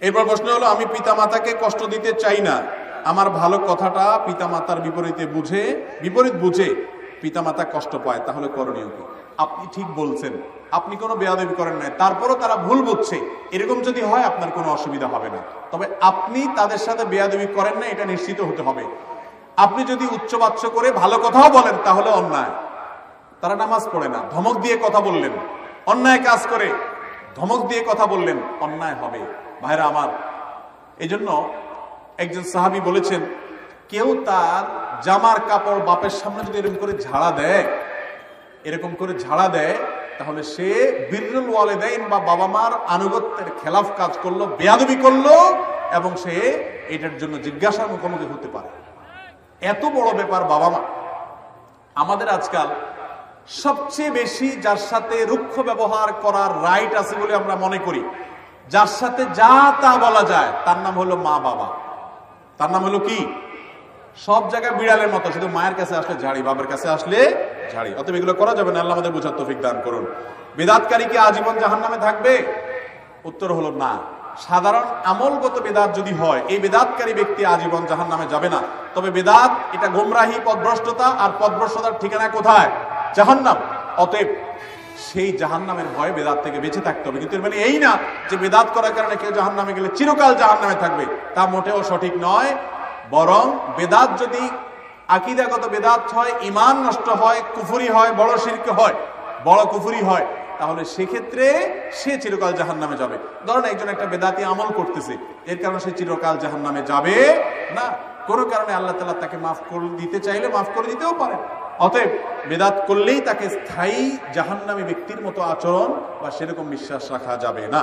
এরপর প্রশ্ন হলো, আমি পিতামাতাকে কষ্ট দিতে চাই না, আমার ভালো কথাটা পিতামাতার বিপরীত বুঝে পিতামাতা কষ্ট পায়, তাহলে করণীয় কি? আপনি ঠিক বলছেন, আপনি কোনো বেয়াদবি করেন নাই, তারপরও তারা ভুল বুঝছে, এরকম যদি হয় আপনার কোনো অসুবিধা হবে না। তবে আপনি তাদের সাথে বেয়াদবি করেন না, এটা নিশ্চিত হতে হবে। আপনি যদি উচ্চবাচ্য করে ভালো কথাও বলেন তাহলে অন্যায়। তারা নামাজ পড়ে না, ধমক দিয়ে কথা বললেন, অন্যায় কাজ করে ধমক দিয়ে কথা বললেন, অন্যায় হবে। ভাইরা আমার, এই জন্য একজন সাহাবী বলেছেন, কেউ তার জামার কাপড় বাপের সামনে যদি এরকম করে ঝাড়া দেয় তাহলে সে বিররুল ওয়ালিদাইন বা বাবা মার আনুগত্যের খেলাফ কাজ করলো, বেয়াদবি করলো, এবং সে এটার জন্য জিজ্ঞাসার মুখোমুখি হতে পারে। এত বড় ব্যাপার বাবা মা। আমাদের আজকাল সবচেয়ে বেশি যার সাথে রুক্ষ ব্যবহার করার রাইট আছে বলে আমরা মনে করি, যার সাথে যা তা বলা যায়, তার নাম হলো মা বাবা। তার নাম হলো কি? সব জায়গায় বিড়ালের মতো, শুধু মায়ের কাছে আসলে ঝাড়ি, বাবার কাছে আসলে ঝাড়ি। অতএব এগুলো করা যাবে না। আল্লাহ আমাদের বোঝার তৌফিক দান করুন। বিদআতকারী কি আজীবন জাহান্নামে থাকবে? উত্তর হলো না। সাধারণ আমলগত বিদআত যদি হয়, এই বিদআতকারী ব্যক্তি আজীবন জাহান্নামে যাবে না। তবে বিদআত এটা গোমরাহি, পথভ্রষ্টতা, আর পথভ্রষ্টতার ঠিকানা কোথায়? জাহান্নাম। অতএব সেই জাহান্নামের ভয়ে বেদাত থেকে বেঁচে থাকতে হবে। কিন্তু এর মানে এই না যে বেদাত করার কারণে কেউ জাহান্নামে গেলে চিরকাল জাহান্নামে থাকবে, তা মোটেও সঠিক নয়। বরং বেদাত যদি আকীদাগত বেদাত হয়, ঈমান নষ্ট হয়, কুফরি হয়, বড় শিরক হয়, বড় কুফরি হয়, তাহলে সেক্ষেত্রে সে চিরকাল জাহান্নামে যাবে। ধরেন একজন একটা বেদাতি আমল করতেছে, এর কারণে সে চিরকাল জাহান্নামে যাবে না। কোনো কারণে আল্লাহ তাআলা তাকে মাফ করে দিতে চাইলে মাফ করে দিতেও পারেন। অতএব বেদাত করলেই তাকে স্থায়ী জাহান্নামী ব্যক্তির মতো আচরণ বা সেরকম বিশ্বাস রাখা যাবে না।